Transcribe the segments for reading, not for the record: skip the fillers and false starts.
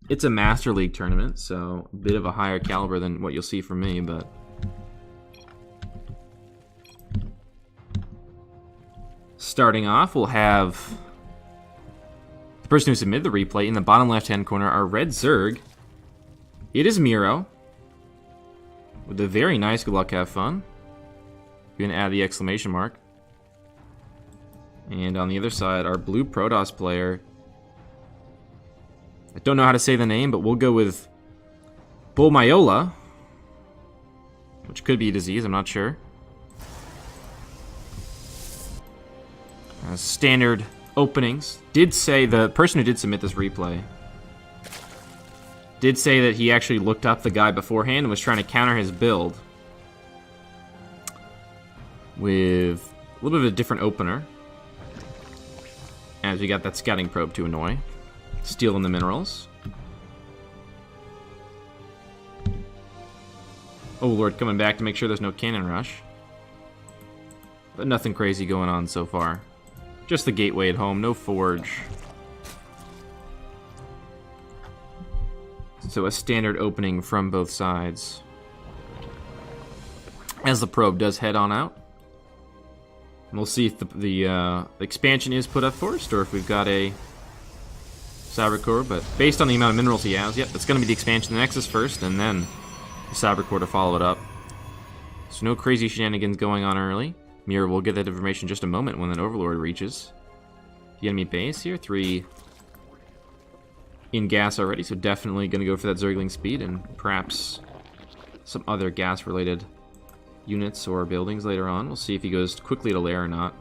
It's a Master League tournament, so a bit of a higher caliber than what you'll see from me, but... Starting off, we'll have the person who submitted the replay. In the bottom left-hand corner, our red Zerg. It is Miro. With a very nice good luck, have fun. We're going to add the exclamation mark. And on the other side, our blue Protoss player. I don't know how to say the name, but we'll go with Bulmyeolja, which could be a disease, I'm not sure. Standard openings. Did say, the person who did submit this replay did say that he actually looked up the guy beforehand and was trying to counter his build with a little bit of a different opener. As we got that scouting probe to annoy. Stealing the minerals. Oh Lord, coming back to make sure there's no cannon rush. But nothing crazy going on so far. Just the gateway at home, no forge. So a standard opening from both sides. As the probe does head on out. And we'll see if the expansion is put up first, or if we've got a Cyber Core, but based on the amount of minerals he has, yep, that's going to be the expansion. The Nexus first, and then the Cyber Core to follow it up. So no crazy shenanigans going on early. Miro will get that information in just a moment when that Overlord reaches the enemy base here. 3 in gas already, so definitely going to go for that Zergling speed and perhaps some other gas-related units or buildings later on. We'll see if he goes quickly to lair or not.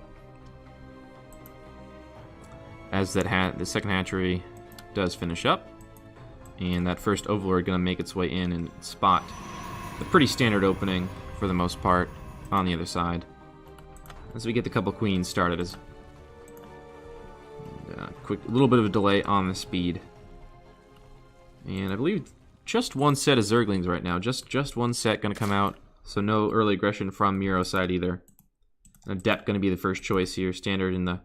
As that the second hatchery does finish up, and that first Overlord going to make its way in and spot the pretty standard opening for the most part on the other side. As we get the couple queens started, as quick, a little bit of a delay on the speed, and I believe just one set of Zerglings right now. Just one set going to come out, so no early aggression from Miro's side either. Adept going to be the first choice here, standard in the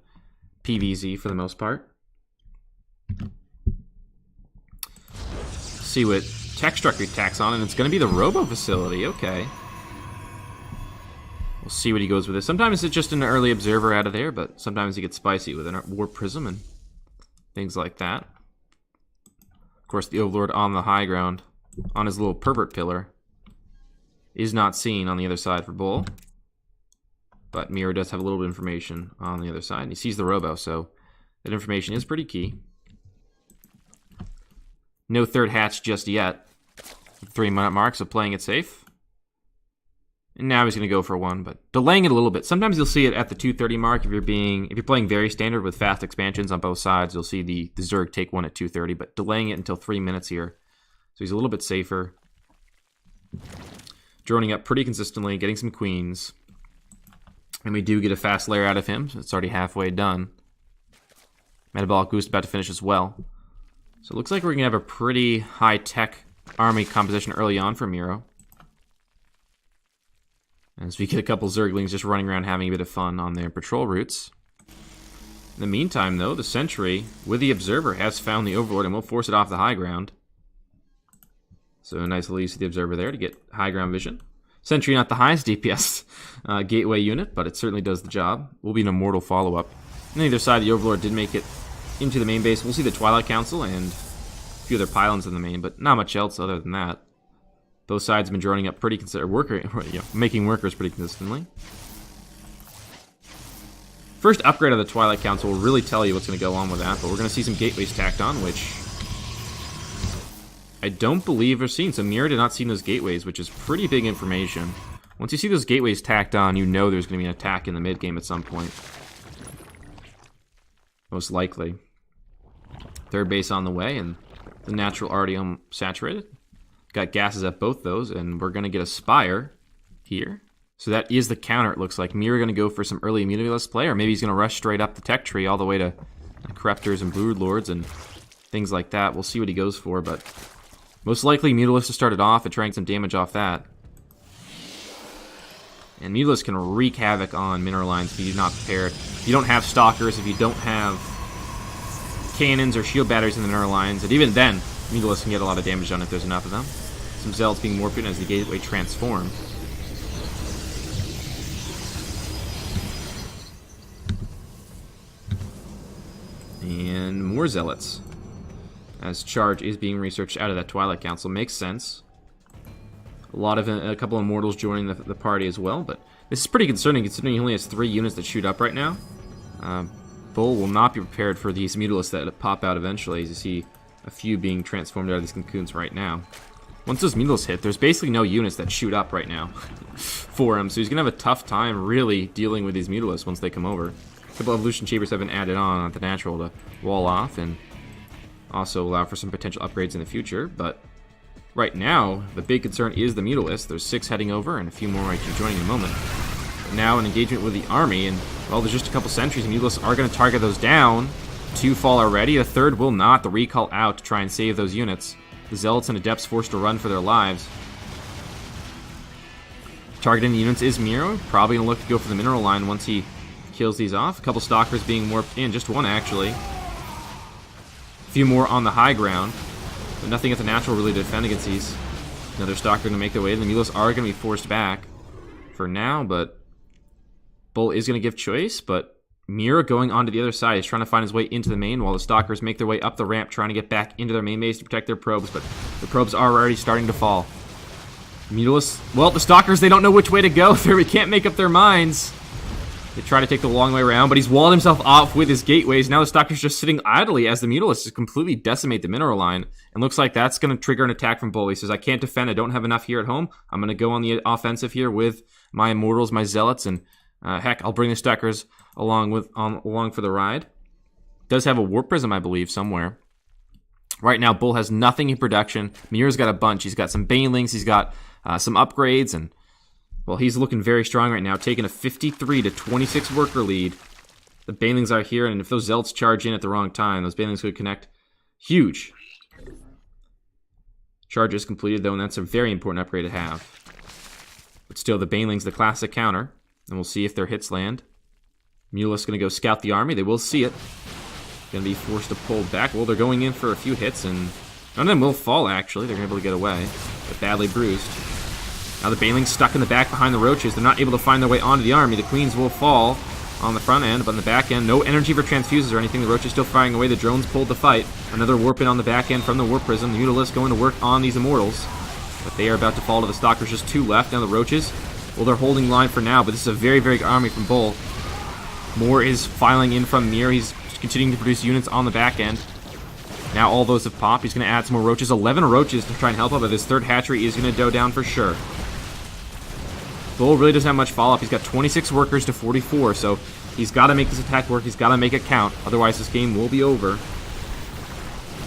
PVZ for the most part. See what tech structure he tacks on, and it's going to be the Robo Facility. Okay. We'll see what he goes with this. Sometimes it's just an early observer out of there, but sometimes he gets spicy with a Warp Prism and things like that. Of course, the Overlord on the high ground, on his little pervert pillar, is not seen on the other side for Bull. But Miro does have a little bit of information on the other side. And he sees the Robo, so that information is pretty key. No third hatch just yet. 3-minute mark, so playing it safe. And now he's going to go for one, but delaying it a little bit. Sometimes you'll see it at the 2:30 mark if you're playing very standard with fast expansions on both sides. You'll see the Zerg take one at 2:30, but delaying it until 3 minutes here. So he's a little bit safer. Droning up pretty consistently, getting some queens. And we do get a fast layer out of him, so it's already halfway done. Metabolic Boost about to finish as well. So it looks like we're going to have a pretty high-tech army composition early on for Miro. As we get a couple Zerglings just running around having a bit of fun on their patrol routes. In the meantime, though, the Sentry, with the Observer, has found the Overlord and will force it off the high ground. So a nice little use of the Observer there to get high ground vision. Sentry not the highest DPS gateway unit, but it certainly does the job. Will be an immortal follow-up. On either side, the Overlord did make it into the main base. We'll see the Twilight Council and a few other pylons in the main, but not much else other than that. Both sides have been droning up pretty making workers pretty consistently. First upgrade of the Twilight Council will really tell you what's going to go on with that, but we're going to see some gateways tacked on, which I don't believe we're seeing. So Miro did not see those gateways, which is pretty big information. Once you see those gateways tacked on, you know there's going to be an attack in the mid-game at some point. Most likely. Third base on the way, and the natural already saturated. Got gases at both those, and we're going to get a Spire here. So that is the counter, it looks like. Miro going to go for some early immunity-less play, or maybe he's going to rush straight up the tech tree all the way to Corruptors and Brood Lords and things like that. We'll see what he goes for, but most likely Mutalisk to start it off and try and get some damage off that. And Mutalisk can wreak havoc on mineral lines if you're not prepared. If you don't have Stalkers, if you don't have cannons or shield batteries in the mineral lines, and even then, Mutalisk can get a lot of damage done if there's enough of them. Some Zealots being morphed in as the Gateway transform. And more Zealots. As Charge is being researched out of that Twilight Council. Makes sense. A couple of Immortals joining the party as well, but this is pretty concerning considering he only has 3 units that shoot up right now. Bull will not be prepared for these Mutalisks that pop out eventually, as you see a few being transformed out of these cocoons right now. Once those Mutalisks hit, there's basically no units that shoot up right now for him, so he's going to have a tough time really dealing with these Mutalisks once they come over. A couple Evolution Chambers have been added on at the natural to wall off and also allow for some potential upgrades in the future, but right now, the big concern is the Mutalisk. There's 6 heading over, and a few more might be joining in a moment. But now an engagement with the army, and, well, there's just a couple sentries. The Mutalisks are going to target those down. 2 fall already. The 3rd will not. The recall out to try and save those units. The Zealots and Adepts forced to run for their lives. Targeting the units is Miro. Probably going to look to go for the mineral line once he kills these off. A couple Stalkers being warped in. Just 1, actually. A few more on the high ground. But nothing at the natural really to defend against these. Another Stalker going to make their way. The Mutalisks are going to be forced back for now, but Bull is going to give choice, but Miro going onto the other side is trying to find his way into the main while the Stalkers make their way up the ramp trying to get back into their main base to protect their probes, but the probes are already starting to fall. Mutalisks, well, the Stalkers, they don't know which way to go. They can't make up their minds. They try to take the long way around, but he's walled himself off with his gateways. Now the Stalker's just sitting idly as the Mutalisks just completely decimate the mineral line. And looks like that's going to trigger an attack from Bull. He says, I can't defend. I don't have enough here at home. I'm going to go on the offensive here with my Immortals, my Zealots, and heck, I'll bring the Stalkers along for the ride. Does have a Warp Prism, I believe, somewhere. Right now, Bull has nothing in production. Miro's got a bunch. He's got some Banelings. He's got some upgrades, and well, he's looking very strong right now, taking a 53 to 26 worker lead. The Banelings are here, and if those Zealots charge in at the wrong time, those Banelings could connect. Huge. Charge is completed, though, and that's a very important upgrade to have. But still, the Banelings, the classic counter, and we'll see if their hits land. Mutalisk's going to go scout the army. They will see it. Going to be forced to pull back. Well, they're going in for a few hits, and none of them will fall, actually. They're going to be able to get away, but badly bruised. Now the Banelings stuck in the back behind the Roaches. They're not able to find their way onto the army. The Queens will fall on the front end, but on the back end, no energy for transfuses or anything. The Roaches still firing away. The drones pulled the fight. Another warp in on the back end from the Warp Prism. The Mutalisk going to work on these Immortals, but they are about to fall to the Stalkers. Just 2 left. Now the Roaches, well, they're holding line for now, but this is a very, very good army from Bull. More is filing in from Miro. He's continuing to produce units on the back end. Now all those have popped. He's going to add some more Roaches. 11 Roaches to try and help out, but this 3rd hatchery is going to go down for sure. Bull really doesn't have much follow-up. He's got 26 workers to 44, so he's got to make this attack work. He's got to make it count. Otherwise, this game will be over.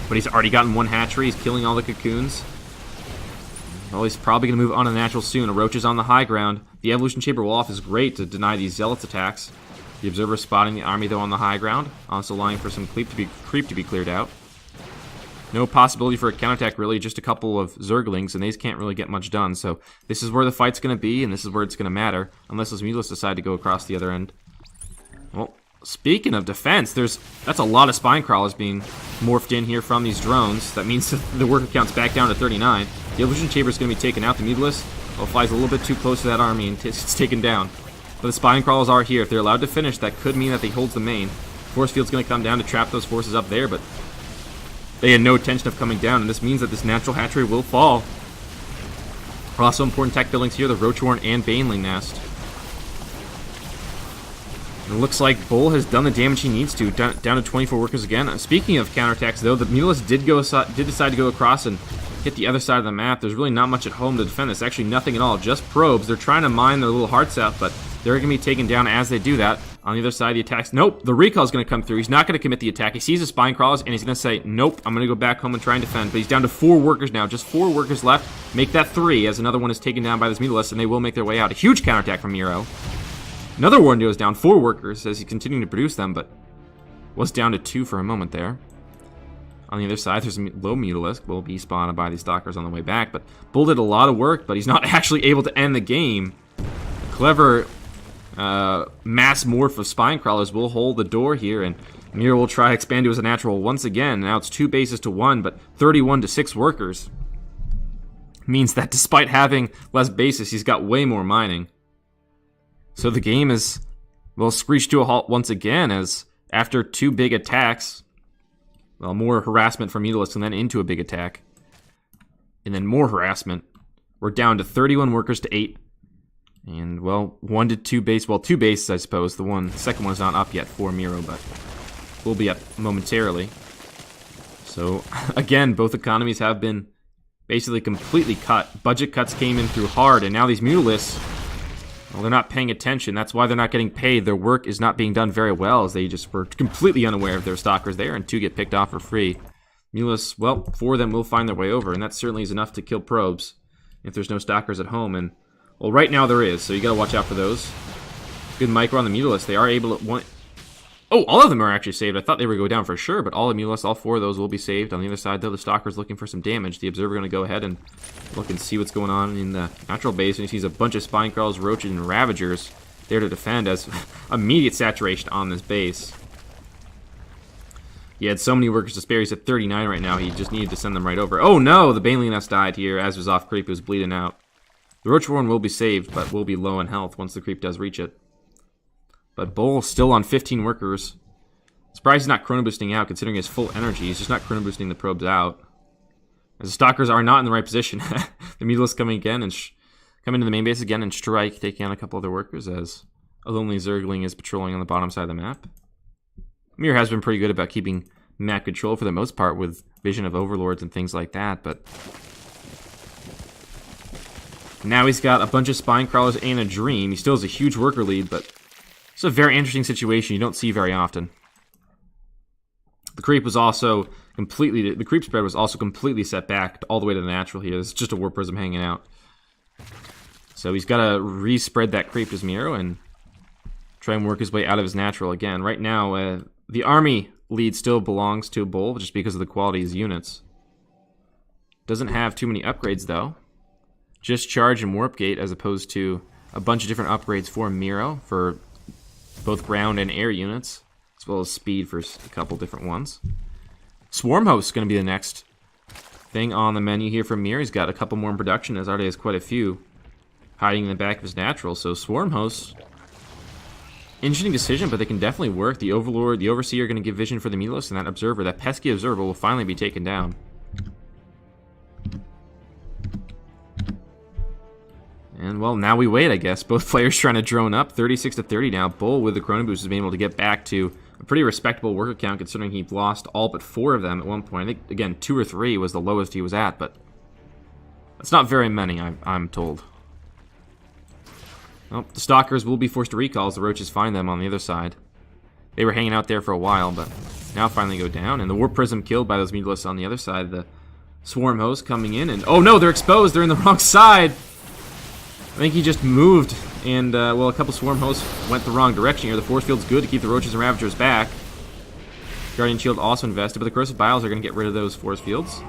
But he's already gotten 1 hatchery. He's killing all the cocoons. Well, he's probably going to move on to the natural soon. A Roach is on the high ground. The Evolution Chamber wall off is great to deny these Zealots attacks. The Observer spotting the army, though, on the high ground. Also allowing for some creep to be cleared out. No possibility for a counterattack, really. Just a couple of Zerglings, and these can't really get much done. So this is where the fight's going to be, and this is where it's going to matter. Unless those Mutalisks decide to go across the other end. Well, speaking of defense, that's a lot of Spine Crawlers being morphed in here from these drones. That means the worker count's back down to 39. The Evolution Chamber is going to be taken out. The Mutalisk, well, flies a little bit too close to that army, and it's taken down. But the Spine Crawlers are here. If they're allowed to finish, that could mean that they hold the main. Force Field's going to come down to trap those forces up there, but they had no intention of coming down, and this means that this natural hatchery will fall. Also important tech buildings here, the Roachhorn and Baneling Nest. And it looks like Bull has done the damage he needs to, down to 24 workers again. Speaking of counterattacks, though, the Mutalisk did decide to go across and hit the other side of the map. There's really not much at home to defend this. Actually, nothing at all, just probes. They're trying to mine their little hearts out, but they're going to be taken down as they do that. On the other side, the attacks. Nope, the recall is going to come through. He's not going to commit the attack. He sees the Spine Crawlers, and he's going to say, nope, I'm going to go back home and try and defend. But he's down to 4 workers now. Just 4 workers left. Make that 3, as another one is taken down by this Mutalisk, and they will make their way out. A huge counterattack from Miro. Another one goes down. 4 workers as he's continuing to produce them, but was down to 2 for a moment there. On the other side, there's a low Mutalisk. Will be spawned by these Stalkers on the way back, but Bull did a lot of work, but he's not actually able to end the game. Clever mass morph of Spine Crawlers will hold the door here, and Miro will try expand to his natural once again. Now it's 2 bases to 1, but 31 to 6 workers. Means that despite having less bases, he's got way more mining. So the game is, well, screeched to a halt once again, as after 2 big attacks, well, more harassment from Mutalisk and then into a big attack. And then more harassment. We're down to 31 workers to 8. And, well, 1 to 2 base, well, 2 bases, I suppose. The second one's not up yet for Miro, but will be up momentarily. So, again, both economies have been basically completely cut. Budget cuts came in through hard, and now these Mutalisks, well, they're not paying attention. That's why they're not getting paid. Their work is not being done very well, as they just were completely unaware of their stalkers there, and 2 get picked off for free. Mutalisks, well, 4 of them will find their way over, and that certainly is enough to kill probes if there's no stalkers at home. And, well, right now there is, so you gotta watch out for those. Good micro on the Mutalisks. They are able to... Oh, all of them are actually saved. I thought they would go down for sure, but all the Mutalisks, all 4 of those will be saved. On the other side, though, the Stalker's looking for some damage. The Observer going to go ahead and look and see what's going on in the natural base, and he sees a bunch of Spine Crawlers, Roaches, and Ravagers there to defend, as immediate saturation on this base. He had so many workers to spare. He's at 39 right now. He just needed to send them right over. Oh, no! The Baneling Nest died here, as was off creep. It was bleeding out. The Roach Warren will be saved, but will be low in health once the creep does reach it. But Bull still on 15 workers. Surprised he's not chrono boosting out, considering his full energy. He's just not chrono boosting the probes out. As the Stalkers are not in the right position. The Mutalisks coming again and come into the main base again and strike, taking on a couple other workers as a lonely Zergling is patrolling on the bottom side of the map. Miro has been pretty good about keeping map control for the most part with vision of overlords and things like that, but now he's got a bunch of Spine Crawlers and a Dream. He still has a huge worker lead, but it's a very interesting situation you don't see very often. The creep was also completely... The creep spread was also completely set back all the way to the natural here. It's just a Warp Prism hanging out. So he's got to re-spread that creep as Miro and try and work his way out of his natural again. Right now, the army lead still belongs to Bull just because of the quality of his units. Doesn't have too many upgrades, though. Just Charge and Warp Gate as opposed to a bunch of different upgrades for Miro for both ground and air units, as well as speed for a couple different ones. Swarm Host is going to be the next thing on the menu here for Miro. He's got a couple more in production, as already has quite a few hiding in the back of his natural. So Swarm Host, interesting decision, but they can definitely work. The Overlord, the Overseer are going to give vision for the Mutalisks, and that Observer, that pesky Observer, will finally be taken down. And, well, now we wait, I guess. Both players trying to drone up. 36 to 30 now. Bull, with the Chrono Boost, has been able to get back to a pretty respectable worker count, considering he lost all but 4 of them at one point. I think, again, 2 or 3 was the lowest he was at, but that's not very many, I'm told. Well, the Stalkers will be forced to recall as the Roaches find them on the other side. They were hanging out there for a while, but now finally go down. And the Warp Prism killed by those Mutalisks on the other side. The Swarm Host coming in, and oh no, they're exposed. They're in the wrong side. I think he just moved, and, well, a couple Swarm Hosts went the wrong direction here. The Force Field's good to keep the Roaches and Ravagers back. Guardian Shield also invested, but the Corrosive Biles are going to get rid of those Force Fields.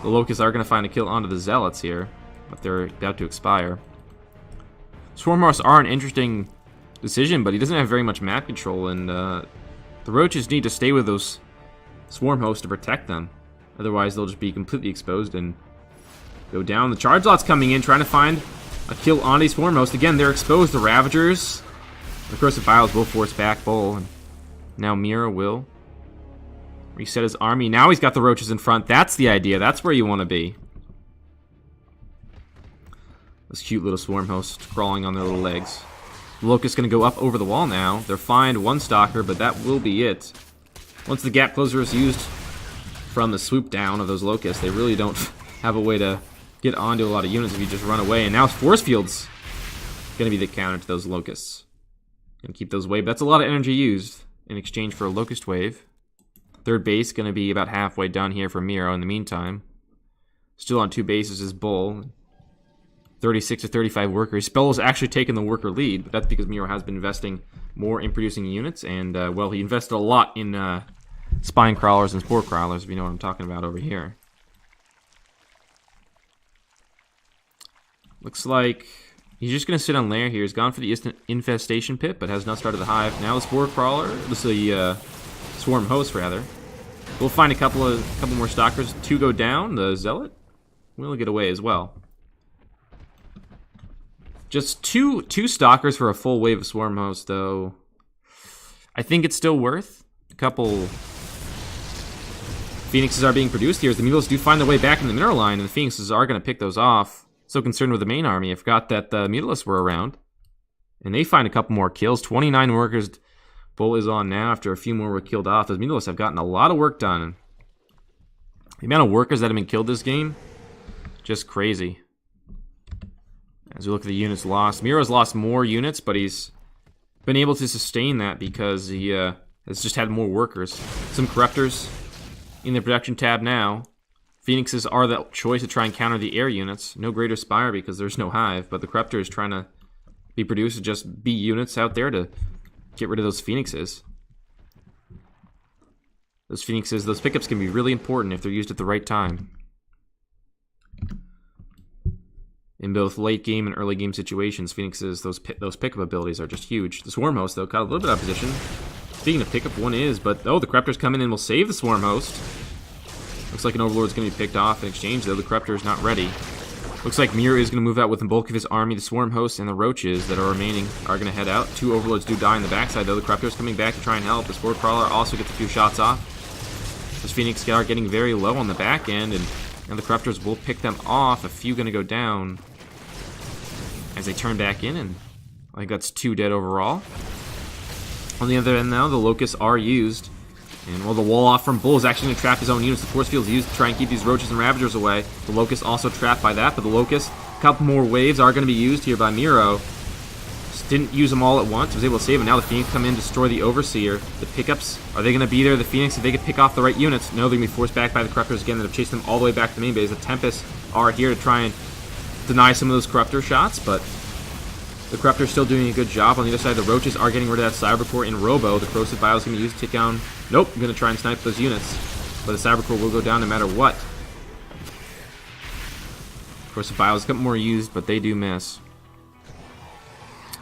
The Locusts are going to find a kill onto the Zealots here, but they're about to expire. Swarm Hosts are an interesting decision, but he doesn't have very much map control, and the Roaches need to stay with those Swarm Hosts to protect them. Otherwise, they'll just be completely exposed and go down. The Charge Lot's coming in, trying to find a kill on a Swarm Host. Again, they're exposed. The Ravagers, the Corrosive Biles will force back Bull. And now Miro will reset his army. Now he's got the Roaches in front. That's the idea. That's where you want to be. This cute little Swarm Host crawling on their little legs. The Locust's going to go up over the wall now. They're fined 1 Stalker, but that will be it. Once the Gap Closer is used from the swoop down of those Locusts, they really don't have a way to get onto a lot of units if you just run away. And now Force Field's going to be the counter to those Locusts. Going to keep those away, but that's a lot of energy used in exchange for a Locust Wave. Third base going to be about halfway done here for Miro in the meantime. Still on 2 bases is Bull. 36 to 35 workers. Spell's actually taken the worker lead, but that's because Miro has been investing more in producing units, and, well, he invested a lot in Spine Crawlers and Spore Crawlers, if you know what I'm talking about over here. Looks like he's just going to sit on lair here. He's gone for the instant infestation pit, but has not started the hive. Now the Spore Crawler. This is a Swarm host, rather. We'll find a couple more stalkers. 2 go down. The zealot will get away as well. Just two stalkers for a full wave of swarm host, though. I think it's still worth. A couple Phoenixes are being produced here as the Mulos do find their way back in the mineral line, and the Phoenixes are going to pick those off. So concerned with the main army, I forgot that the Mulos were around. And they find a couple more kills. 29 workers Bull is on now after a few more were killed off. Those Mulos have gotten a lot of work done. The amount of workers that have been killed this game, just crazy. As we look at the units lost, Miro's lost more units, but he's been able to sustain that because he has just had more workers. Some Corruptors in the production tab now. Phoenixes are the choice to try and counter the air units. No Greater Spire because there's no Hive, but the Corruptor is trying to be produced to just be units out there to get rid of those Phoenixes. Those Phoenixes, those pickups can be really important if they're used at the right time. In both late game and early game situations, Phoenixes, those pickup abilities are just huge. The Swarm Host, though, got a little bit out of position. Speaking of pickup, one is, but oh, the Corruptors come in and will save the Swarm Host. Looks like an Overlord's going to be picked off in exchange, though. The Corruptor is not ready. Looks like Miro is going to move out with the bulk of his army. The Swarm Hosts and the Roaches that are remaining are going to head out. 2 Overlords do die in the backside, though. The Corruptor's coming back to try and help. The Spore Crawler also gets a few shots off. Those Phoenix are getting very low on the back end, and the Corruptors will pick them off. A few going to go down as they turn back in, and I think that's 2 dead overall. On the other end now, the Locusts are used. And while the wall off from Bull is actually going to trap his own units, the Force Field is used to try and keep these Roaches and Ravagers away. The Locusts also trapped by that, but the Locusts, a couple more waves are going to be used here by Miro. Just didn't use them all at once, was able to save them. Now the Phoenix come in, destroy the Overseer. The pickups, are they going to be there? The Phoenix, if they could pick off the right units? No, they're going to be forced back by the Corruptors again that have chased them all the way back to the main base. The Tempests are here to try and deny some of those Corruptor shots, but the Corruptor's still doing a good job. On the other side, the Roaches are getting rid of that Cybercore in Robo. The Corrosive Vial is going to be used to take down... Nope, I'm going to try and snipe those units. But the Cybercore will go down no matter what. Corrosive Vial is a couple more used, but they do miss.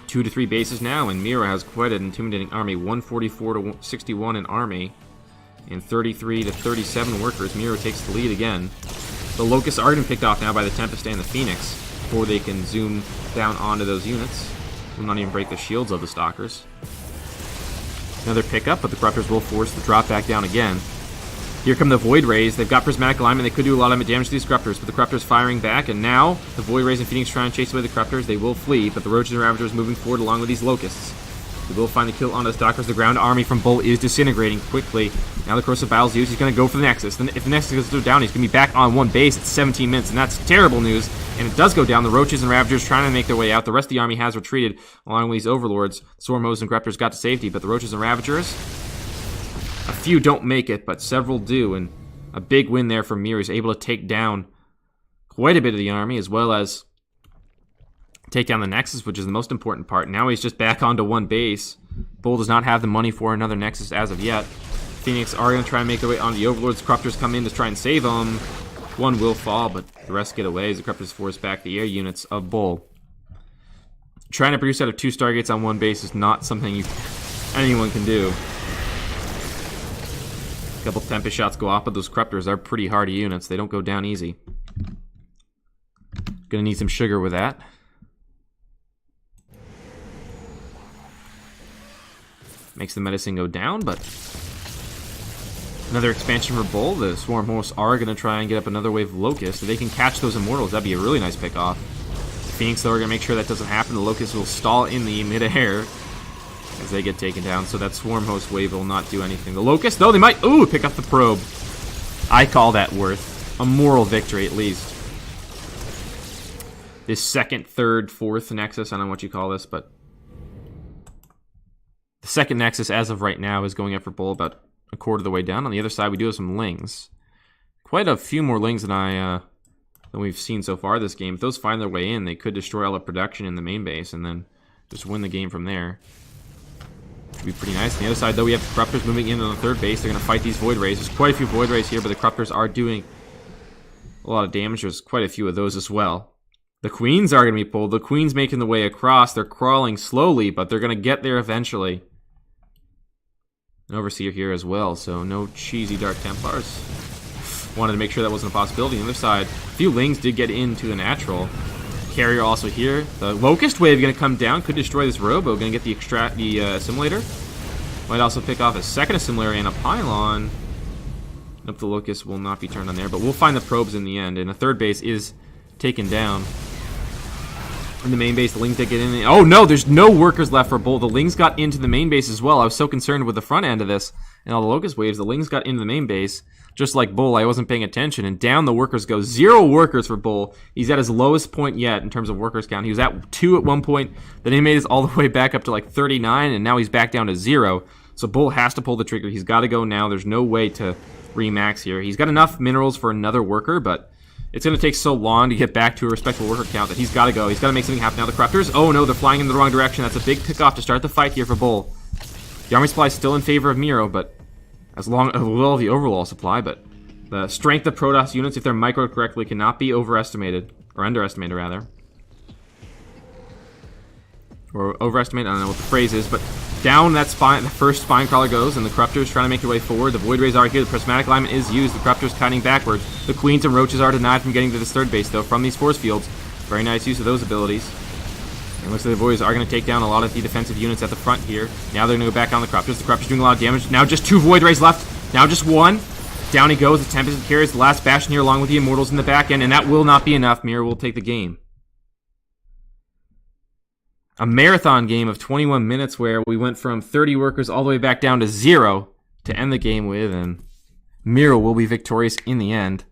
2 to 3 bases now, and Miro has quite an intimidating army. 144 to 61 in army, and 33 to 37 workers. Miro takes the lead again. The Locusts are getting picked off now by the Tempest and the Phoenix before they can zoom down onto those units. Will not even break the shields of the Stalkers. Another pickup, but the Corruptors will force the drop back down again. Here come the Void Rays. They've got Prismatic Alignment. They could do a lot of damage to these Corruptors, but the Corruptors firing back, and now the Void Rays and Phoenix try and chase away the Corruptors. They will flee, but the Roaches and Ravagers moving forward along with these Locusts. They will find the kill on the Stalkers. The ground army from Bull is disintegrating quickly. Now the Corrosive Vial's used. He's going to go for the Nexus. If the Nexus goes down, he's going to be back on one base at 17 minutes, and that's terrible news. And it does go down. The Roaches and Ravagers trying to make their way out. The rest of the army has retreated along with these Overlords. Swarm Hosts and Corruptors got to safety, but the Roaches and Ravagers, a few don't make it, but several do, and a big win there from Miro. He's able to take down quite a bit of the army, as well as take down the Nexus, which is the most important part. Now he's just back onto one base. Bull does not have the money for another Nexus as of yet. Phoenix are going to try and make their way on the Overlords. Corruptors come in to try and save them. One will fall, but the rest get away as the Corruptors force back the air units of Bull. Trying to produce out of 2 Stargates on one base is not something anyone can do. A couple Tempest shots go off, but those Corruptors are pretty hardy units. They don't go down easy. Gonna need some sugar with that. Makes the medicine go down, but another expansion for Bull. The Swarm Hosts are going to try and get up another wave of Locusts. If they can catch those Immortals, that'd be a really nice pick-off. The Phoenix, though, are going to make sure that doesn't happen. The Locusts will stall in the mid-air as they get taken down, so that Swarm Host wave will not do anything. The Locusts, though, they might, ooh, pick up the probe. I call that worth a moral victory, at least. This second, third, fourth Nexus, I don't know what you call this, but the second Nexus, as of right now, is going up for Bull about a quarter of the way down. On the other side, we do have some Lings. Quite a few more Lings than we've seen so far this game. If those find their way in, they could destroy all the production in the main base and then just win the game from there. Would be pretty nice. On the other side, though, we have the Corruptors moving in on the third base. They're going to fight these Void Rays. There's quite a few Void Rays here, but the Corruptors are doing a lot of damage. There's quite a few of those as well. The Queens are going to be pulled. The Queen's making the way across. They're crawling slowly, but they're going to get there eventually. An Overseer here as well, so no cheesy Dark Templars. Wanted to make sure that wasn't a possibility. On the other side, a few Lings did get into the natural. Carrier also here. The Locust Wave going to come down, could destroy this Robo. Going to get the Assimilator. Might also pick off a second Assimilator and a Pylon. Nope, the Locust will not be turned on there, but we'll find the probes in the end. And a third base is taken down. In the main base, the Lings did get in. Oh no, there's no workers left for Bull. The Lings got into the main base as well. I was so concerned with the front end of this and all the Locust Waves. The Lings got into the main base. Just like Bull, I wasn't paying attention, and down the workers go. 0 workers for Bull. He's at his lowest point yet in terms of workers count. He was at 2 at one point, then he made his all the way back up to like 39, and now he's back down to 0. So Bull has to pull the trigger. He's got to go now. There's no way to remax here. He's got enough minerals for another worker, but it's going to take so long to get back to a respectable worker count that he's got to go. He's got to make something happen now. The Corruptors, oh no, they're flying in the wrong direction. That's a big pick-off to start the fight here for Bull. The army supply is still in favor of Miro, but as well the overall supply, but the strength of Protoss units, if they're microed correctly, cannot be overestimated, or underestimated, rather. Or overestimated, I don't know what the phrase is, but down that spine, the first spine crawler goes, and the Corruptors trying to make their way forward. The Void Rays are here, the prismatic alignment is used, the Corruptors cutting backwards. The Queens and Roaches are denied from getting to this third base, though, from these force fields. Very nice use of those abilities. And looks like the Voids are going to take down a lot of the defensive units at the front here. Now they're going to go back on the Corruptors. The Corruptors doing a lot of damage. Now just 2 Void Rays left. Now just 1. Down he goes. The Tempest carries the last Bastion here along with the Immortals in the back end, and that will not be enough. Miro will take the game. A marathon game of 21 minutes where we went from 30 workers all the way back down to 0 to end the game with, and Miro will be victorious in the end.